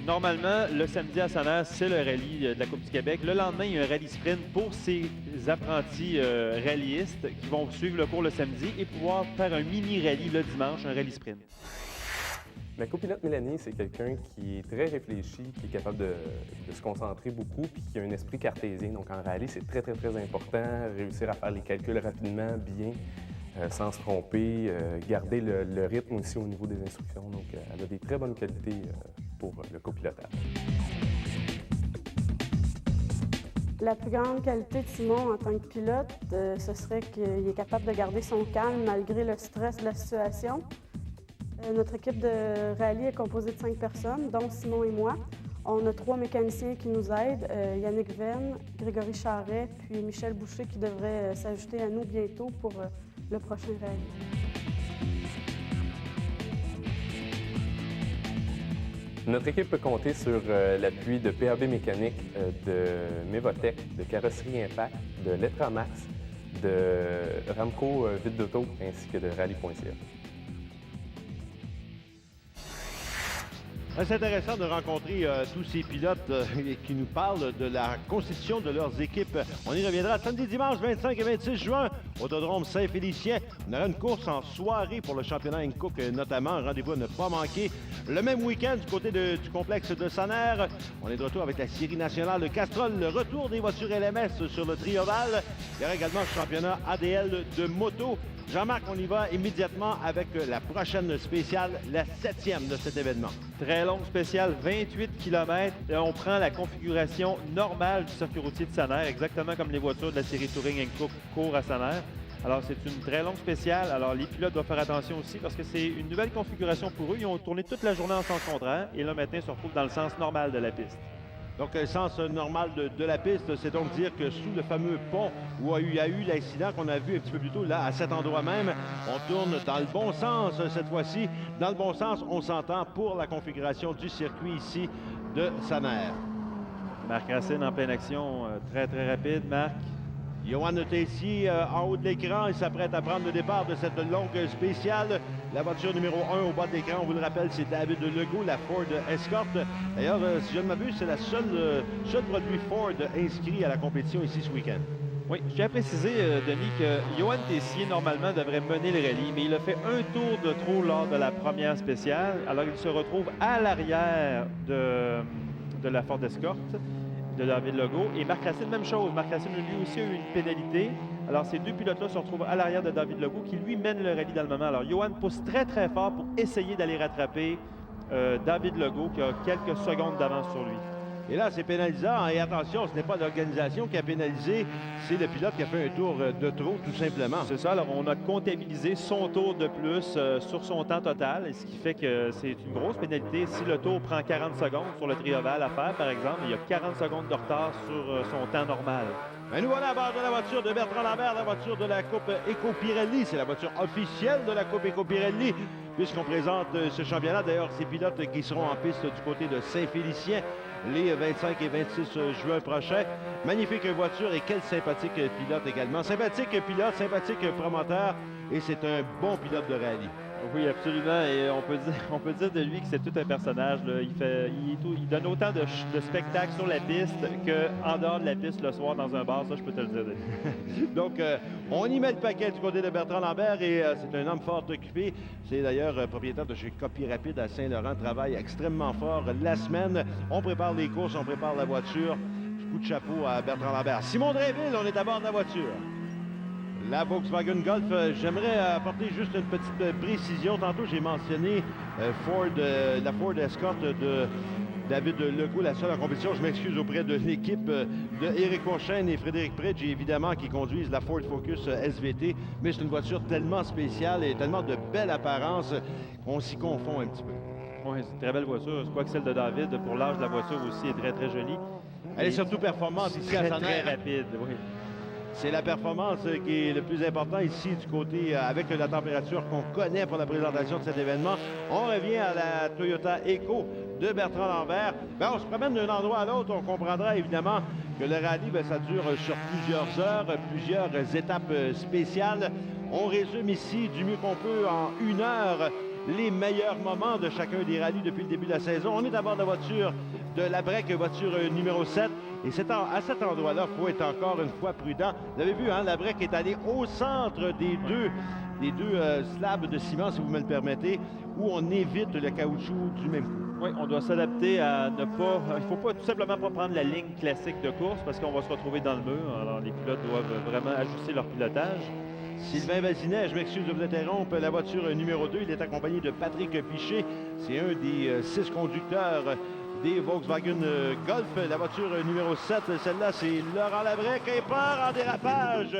Speaker 2: Normalement, le samedi à Sanair, c'est le rallye de la Coupe du Québec. Le lendemain, il y a un rallye sprint pour ces apprentis rallyistes qui vont suivre le cours le samedi et pouvoir faire un mini-rallye le dimanche, un rallye sprint.
Speaker 5: La copilote Mélanie, c'est quelqu'un qui est très réfléchi, qui est capable de se concentrer beaucoup, puis qui a un esprit cartésien. Donc en rallye, c'est très, très, très important, réussir à faire les calculs rapidement, bien, sans se tromper, garder le rythme aussi au niveau des instructions. Donc elle a des très bonnes qualités pour le copilotage.
Speaker 8: La plus grande qualité de Simon en tant que pilote, ce serait qu'il est capable de garder son calme malgré le stress de la situation. Notre équipe de rallye est composée de 5 personnes, dont Simon et moi. On a 3 mécaniciens qui nous aident, Yannick Venn, Grégory Charret, puis Michel Boucher qui devrait s'ajouter à nous bientôt pour le prochain rallye.
Speaker 9: Notre équipe peut compter sur l'appui de PAB Mécanique, de Mevotech, de Carrosserie Impact, de Letramax, de Ramco Vide d'Auto ainsi que de Rallye.ca.
Speaker 1: C'est intéressant de rencontrer tous ces pilotes qui nous parlent de la constitution de leurs équipes. On y reviendra samedi, dimanche 25 et 26 juin, Autodrome Saint-Félicien. On aura une course en soirée pour le championnat Hankook notamment. Un rendez-vous à ne pas manquer. Le même week-end du côté du complexe de Sanaire. On est de retour avec la série nationale de Castrol. Le retour des voitures LMS sur le Trioval. Il y aura également le championnat ADL de moto. Jean-Marc, on y va immédiatement avec la prochaine spéciale, la 7e de cet événement.
Speaker 2: Très longue spéciale, 28 km. On prend la configuration normale du circuit routier de Sanaire, exactement comme les voitures de la série Touring Hankook courent à Sanaire. Alors, c'est une très longue spéciale. Alors, les pilotes doivent faire attention aussi parce que c'est une nouvelle configuration pour eux. Ils ont tourné toute la journée en sens contraire et là, maintenant, ils se retrouvent dans le sens normal de la piste.
Speaker 1: Donc, le sens normal de la piste, c'est donc dire que sous le fameux pont où il y a eu l'accident qu'on a vu un petit peu plus tôt, là, à cet endroit même, on tourne dans le bon sens cette fois-ci. Dans le bon sens, on s'entend pour la configuration du circuit ici de Sanaire.
Speaker 2: Marc Racine en pleine action, très, très rapide. Marc.
Speaker 1: Johan Tessier en haut de l'écran, il s'apprête à prendre le départ de cette longue spéciale. La voiture numéro 1 au bas de l'écran, on vous le rappelle, c'est David Legault, la Ford Escort. D'ailleurs, si je ne m'abuse, c'est le seul produit Ford inscrit à la compétition ici ce week-end.
Speaker 2: Oui, je tiens à préciser, Denis, que Johan Tessier, normalement, devrait mener le rallye, mais il a fait un tour de trop lors de la première spéciale. Alors, il se retrouve à l'arrière de la Ford Escort de David Legault. Et Marc Racine, même chose. Marc Racine, lui aussi, a eu une pénalité. Alors, ces deux pilotes-là se retrouvent à l'arrière de David Legault, qui, lui, mène le rallye dans le moment. Alors, Johan pousse très, très fort pour essayer d'aller rattraper David Legault, qui a quelques secondes d'avance sur lui.
Speaker 1: Et là, c'est pénalisant. Et attention, ce n'est pas l'organisation qui a pénalisé, c'est le pilote qui a fait un tour de trop, tout simplement.
Speaker 2: C'est ça. Alors, on a comptabilisé son tour de plus sur son temps total, ce qui fait que c'est une grosse pénalité. Si le tour prend 40 secondes sur le trioval à faire, par exemple, il y a 40 secondes de retard sur son temps normal.
Speaker 1: Ben, nous voilà à bord de la voiture de Bertrand Lambert, la voiture de la Coupe Eco-Pirelli. C'est la voiture officielle de la Coupe Eco-Pirelli, puisqu'on présente ce championnat. D'ailleurs, ces pilotes qui seront en piste du côté de Saint-Félicien les 25 et 26 juin prochains. Magnifique voiture et quel sympathique pilote également. Sympathique pilote, sympathique promoteur et c'est un bon pilote de rallye.
Speaker 2: Oui, absolument. Et on peut dire de lui que c'est tout un personnage. Là. Il donne autant de spectacles sur la piste qu'en dehors de la piste le soir dans un bar. Ça, je peux te le dire.
Speaker 1: Donc, on y met le paquet du côté de Bertrand Lambert et c'est un homme fort occupé. C'est d'ailleurs propriétaire de chez Copie Rapide à Saint-Laurent. Travaille extrêmement fort la semaine. On prépare les courses, on prépare la voiture. Coup de chapeau à Bertrand Lambert. Simon Drainville, on est à bord de la voiture. La Volkswagen Golf, j'aimerais apporter juste une petite précision. Tantôt, j'ai mentionné la Ford Escort de David Legault, la seule en compétition. Je m'excuse auprès de l'équipe de Éric Courchaine et Frédéric Pridge, évidemment, qui conduisent la Ford Focus SVT. Mais c'est une voiture tellement spéciale et tellement de belle apparence qu'on s'y confond un petit peu.
Speaker 2: Oui, c'est une très belle voiture. Je crois que celle de David, pour l'âge de la voiture aussi, est très, très jolie.
Speaker 1: Elle est surtout performante ici à Sanaire.
Speaker 2: Très rapide, oui.
Speaker 1: C'est la performance qui est le plus important ici du côté avec la température qu'on connaît pour la présentation de cet événement. On revient à la Toyota Eco de Bertrand Lambert. On se promène d'un endroit à l'autre. On comprendra évidemment que le rallye, ça dure sur plusieurs heures, plusieurs étapes spéciales. On résume ici du mieux qu'on peut en 1 heure les meilleurs moments de chacun des rallyes depuis le début de la saison. On est à bord de la voiture de la Brec, voiture numéro 7. Et à cet endroit-là, il faut être encore une fois prudent. Vous avez vu, la Brec est allée au centre des deux slabs de ciment, si vous me le permettez, où on évite le caoutchouc du même coup.
Speaker 2: Oui, on doit s'adapter à ne pas... Il ne faut pas tout simplement pas prendre la ligne classique de course parce qu'on va se retrouver dans le mur. Alors, les pilotes doivent vraiment ajuster leur pilotage.
Speaker 1: Sylvain Bazinet, je m'excuse de vous interrompre, la voiture numéro 2, il est accompagné de Patrick Piché. C'est un des 6 conducteurs des Volkswagen Golf. La voiture numéro 7, celle-là, c'est Laurent Labrec et part en dérapage.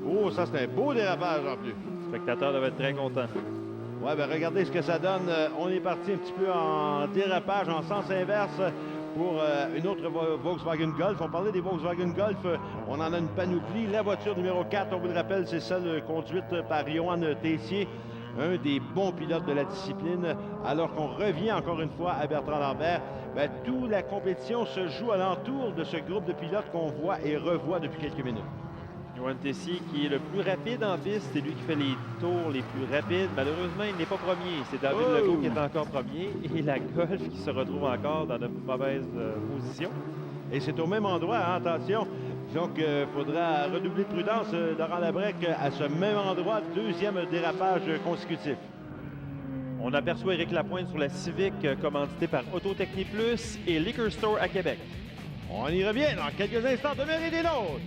Speaker 1: Oh, ça, c'est un beau dérapage en plus.
Speaker 2: Le spectateur doit être très content.
Speaker 1: Ouais, ben regardez ce que ça donne. On est parti un petit peu en dérapage, en sens inverse pour une autre Volkswagen Golf. On parlait des Volkswagen Golf, on en a une panoplie. La voiture numéro 4, on vous le rappelle, c'est celle conduite par Johan Tessier, un des bons pilotes de la discipline. Alors qu'on revient encore une fois à Bertrand Lambert, ben, toute la compétition se joue alentour de ce groupe de pilotes qu'on voit et revoit depuis quelques minutes.
Speaker 2: Johan Tessier qui est le plus rapide en piste, c'est lui qui fait les tours les plus rapides. Malheureusement, il n'est pas premier. C'est David Legault qui est encore premier et la Golf qui se retrouve encore dans de mauvaises positions.
Speaker 1: Et c'est au même endroit, hein, attention. Donc, il faudra redoubler de prudence. Laurent Labrec à ce même endroit, deuxième dérapage consécutif.
Speaker 2: On aperçoit Éric Lapointe sur la Civic commanditée par Autotechnie Plus et Liquor Store à Québec.
Speaker 1: On y revient dans quelques instants. Demeurez des nôtres.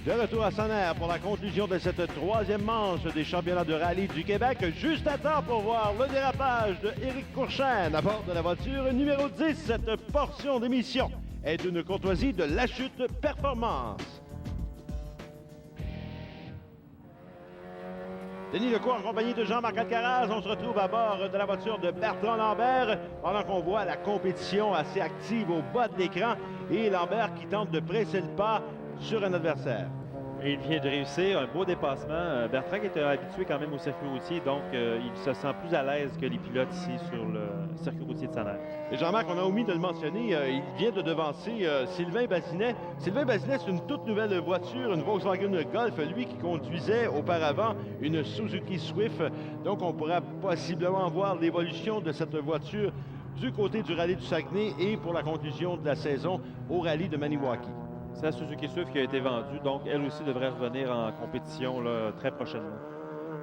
Speaker 1: De retour à Sanaire pour la conclusion de cette troisième manche des championnats de rallye du Québec. Juste à temps pour voir le dérapage de Éric Courchaine à bord de la voiture numéro 10. Cette portion d'émission est d'une courtoisie de La Chute Performance. Denis Lecourt en compagnie de Jean-Marc Alcaraz. On se retrouve à bord de la voiture de Bertrand Lambert pendant qu'on voit la compétition assez active au bas de l'écran et Lambert qui tente de presser le pas sur un adversaire.
Speaker 2: Et il vient de réussir un beau dépassement. Bertrand était habitué quand même au circuit routier, donc il se sent plus à l'aise que les pilotes ici sur le circuit routier de Sanaire.
Speaker 1: Et Jean-Marc, on a omis de le mentionner, il vient de devancer Sylvain Bazinet. Sylvain Bazinet, c'est une toute nouvelle voiture, une Volkswagen Golf, lui qui conduisait auparavant une Suzuki Swift. Donc on pourra possiblement voir l'évolution de cette voiture du côté du rallye du Saguenay et pour la conclusion de la saison au rallye de Maniwaki.
Speaker 2: C'est la Suzuki Swift qui a été vendue, donc elle aussi devrait revenir en compétition là, très prochainement.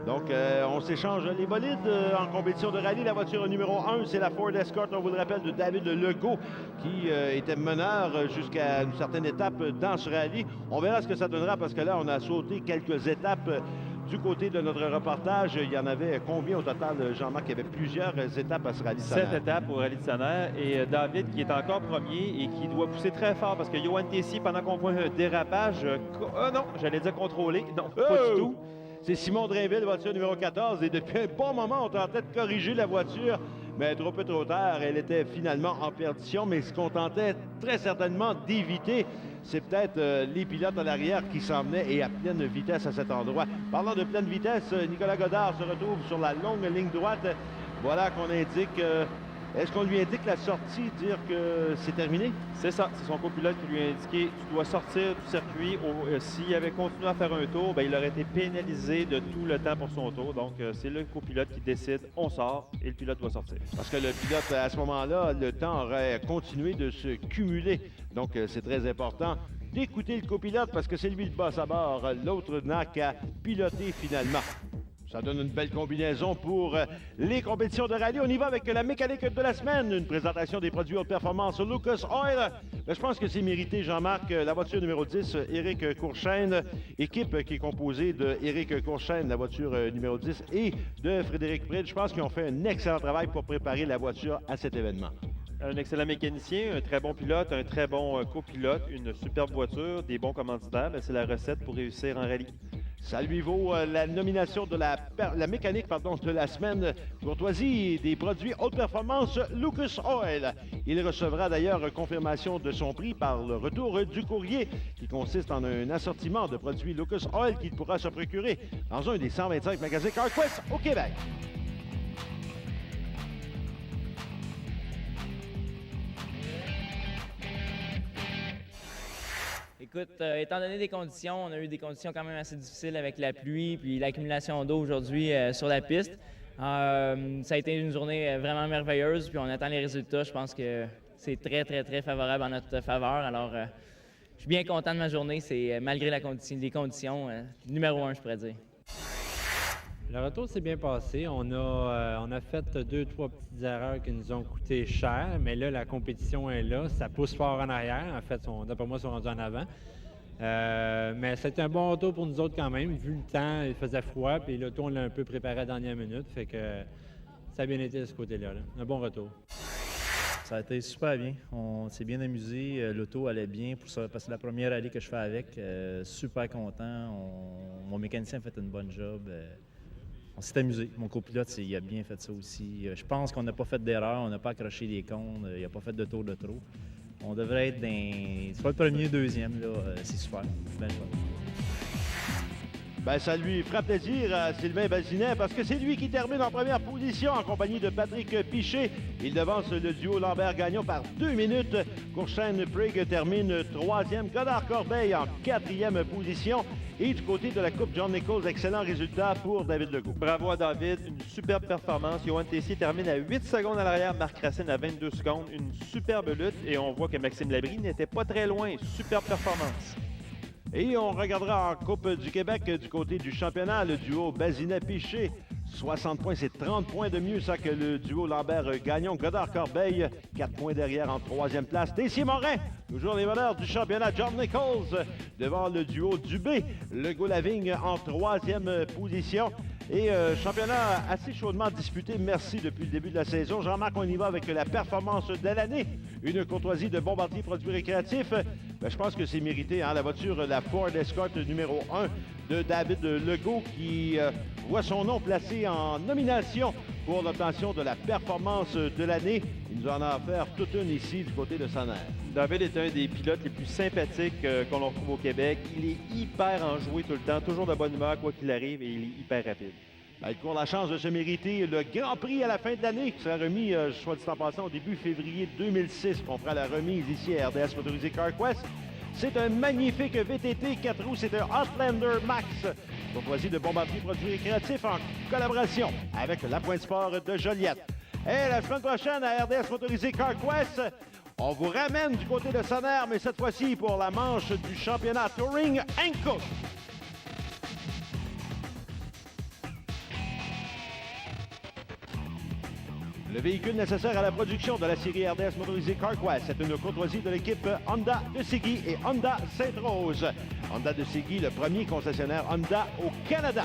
Speaker 1: Donc, on s'échange les bolides en compétition de rallye. La voiture numéro 1, c'est la Ford Escort, on vous le rappelle, de David Legault, qui était meneur jusqu'à une certaine étape dans ce rallye. On verra ce que ça donnera, parce que là, on a sauté quelques étapes du côté de notre reportage. Il y en avait combien au total, Jean-Marc? Il y avait plusieurs étapes à ce rallye de Sanaire.
Speaker 2: 7 étapes au rallye de Sanaire. Et David qui est encore premier et qui doit pousser très fort parce que Johan Tessier, pendant qu'on voit un dérapage, non, j'allais dire contrôlé. Non, pas du tout.
Speaker 1: C'est Simon Drainville, voiture numéro 14. Et depuis un bon moment, on tentait de corriger la voiture. Mais trop peu trop tard, elle était finalement en perdition. Mais ce qu'on tentait très certainement d'éviter, c'est peut-être les pilotes à l'arrière qui s'en venaient et à pleine vitesse à cet endroit. Parlant de pleine vitesse, Nicolas Godard se retrouve sur la longue ligne droite. Voilà qu'on indique... Est-ce qu'on lui indique la sortie, dire que c'est terminé?
Speaker 2: C'est ça, c'est son copilote qui lui a indiqué « Tu dois sortir du circuit. » S'il avait continué à faire un tour, bien, il aurait été pénalisé de tout le temps pour son tour. Donc, c'est le copilote qui décide « On sort » et le pilote doit sortir.
Speaker 1: Parce que le pilote, à ce moment-là, le temps aurait continué de se cumuler. Donc, c'est très important d'écouter le copilote parce que c'est lui le boss à bord. L'autre n'a qu'à piloter finalement. Ça donne une belle combinaison pour les compétitions de rallye. On y va avec la mécanique de la semaine. Une présentation des produits haute performance Lucas Oil. Je pense que c'est mérité, Jean-Marc. La voiture numéro 10, Éric Courchaine. Équipe qui est composée de Éric Courchaine, la voiture numéro 10, et de Frédéric Pride. Je pense qu'ils ont fait un excellent travail pour préparer la voiture à cet événement.
Speaker 2: Un excellent mécanicien, un très bon pilote, un très bon copilote, une superbe voiture, des bons commanditaires. C'est la recette pour réussir en rallye.
Speaker 1: Ça lui vaut la nomination de la mécanique de la semaine. Courtoisie des produits haute performance Lucas Oil. Il recevra d'ailleurs confirmation de son prix par le retour du courrier qui consiste en un assortiment de produits Lucas Oil qu'il pourra se procurer dans un des 125 magasins CarQuest au Québec.
Speaker 10: Écoute, étant donné des conditions, on a eu des conditions quand même assez difficiles avec la pluie puis l'accumulation d'eau aujourd'hui sur la piste. Ça a été une journée vraiment merveilleuse, puis on attend les résultats. Je pense que c'est très, très, très favorable en notre faveur. Alors, je suis bien content de ma journée. C'est malgré les conditions, numéro 1, je pourrais dire.
Speaker 11: Le retour s'est bien passé. On a fait 2-3 petites erreurs qui nous ont coûté cher, mais là, la compétition est là. Ça pousse fort en arrière. En fait, d'après moi, ils sont rendus en avant. Mais c'était un bon retour pour nous autres quand même. Vu le temps, il faisait froid, puis l'auto, on l'a un peu préparé à la dernière minute. Fait que ça a bien été de ce côté-là. Un bon retour.
Speaker 2: Ça a été super bien. On s'est bien amusé. L'auto allait bien pour ça, parce que c'est la première rallye que je fais avec. Super content. Mon mécanicien a fait une bonne job. On s'est amusé. Mon copilote, il a bien fait ça aussi. Je pense qu'on n'a pas fait d'erreur. On n'a pas accroché les cônes. Il n'a pas fait de tour de trop. On devrait être soit le premier, deuxième. C'est super. Bien chouette.
Speaker 1: Ben, ça lui fera plaisir à Sylvain Bazinet parce que c'est lui qui termine en première position en compagnie de Patrick Piché. Il devance le duo Lambert-Gagnon par 2 minutes. Courchaine-Prigg termine 3e. Godard-Corbeil en 4e position. Et du côté de la Coupe John Nichols, excellent résultat pour David Legault.
Speaker 12: Bravo à David, une superbe performance. Johan Tessier termine à 8 secondes à l'arrière, Marc Racine à 22 secondes. Une superbe lutte et on voit que Maxime Labrie n'était pas très loin. Superbe performance.
Speaker 1: Et on regardera en Coupe du Québec du côté du championnat, le duo Bazinet-Piché. 60 points, c'est 30 points de mieux ça que le duo Lambert-Gagnon. Godard-Corbeil, 4 points derrière en 3e place. Tessier-Morin, toujours les meneurs du championnat. John Nichols devant le duo Dubé. Legault-Lavigne en 3e position. Et championnat assez chaudement disputé, merci, depuis le début de la saison. Jean-Marc, on y va avec la performance de l'année. Une courtoisie de Bombardier Produits Récréatifs. Ben, je pense que c'est mérité, hein? La voiture, la Ford Escort numéro 1 de David Legault qui voit son nom placé en nomination pour l'obtention de la performance de l'année. Il nous en a offert toute une ici du côté de Saner.
Speaker 12: David est un des pilotes les plus sympathiques qu'on retrouve au Québec. Il est hyper enjoué tout le temps, toujours de bonne humeur quoi qu'il arrive et il est hyper rapide.
Speaker 1: Il court la chance de se mériter le Grand Prix à la fin de l'année qui sera remis, soit dit en passant, au début février 2006. On fera la remise ici à RDS Motorisé CarQuest. C'est un magnifique VTT 4 roues, c'est un Outlander Max. Courtoisie de Bombardier Produits Récréatifs en collaboration avec la Pointe Sport de Joliette. Et la semaine prochaine à RDS Motorisé CarQuest, on vous ramène du côté de Saner, mais cette fois-ci pour la manche du championnat Touring Inco. Le véhicule nécessaire à la production de la série RDS Motorisé CarQuest, c'est une courtoisie de l'équipe Honda de Séguy et Honda Sainte-Rose. Honda de Séguy, le premier concessionnaire Honda au Canada.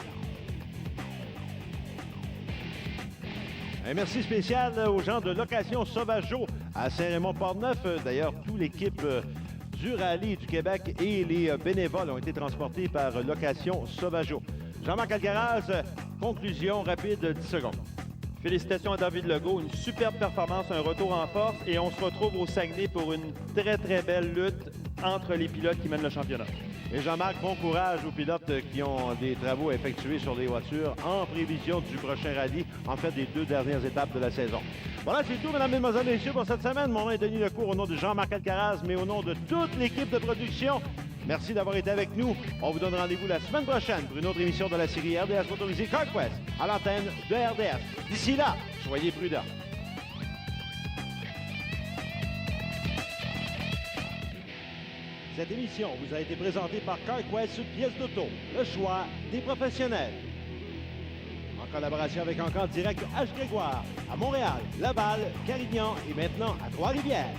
Speaker 1: Un merci spécial aux gens de Location Sauvageau à Saint-Raymond-Port-Neuf. D'ailleurs, toute l'équipe du Rallye du Québec et les bénévoles ont été transportés par Location Sauvageau. Jean-Marc Alcaraz, conclusion rapide, 10 secondes.
Speaker 12: Félicitations à David Legault, une superbe performance, un retour en force et on se retrouve au Saguenay pour une très belle lutte entre les pilotes qui mènent le championnat.
Speaker 1: Et Jean-Marc, bon courage aux pilotes qui ont des travaux à effectuer sur les voitures en prévision du prochain rallye, en fait des 2 dernières étapes de la saison. Voilà, c'est tout, mesdames, mesdemoiselles, messieurs, pour cette semaine. Mon nom est Denis Lecourt, au nom de Jean-Marc Alcaraz, mais au nom de toute l'équipe de production. Merci d'avoir été avec nous. On vous donne rendez-vous la semaine prochaine pour une autre émission de la série RDS Motorisé CarQuest à l'antenne de RDS. D'ici là, soyez prudents. Cette émission vous a été présentée par CarQuest Pièces d'auto, le choix des professionnels. En collaboration avec Encore Direct H. Grégoire, à Montréal, Laval, Carignan et maintenant à Trois-Rivières.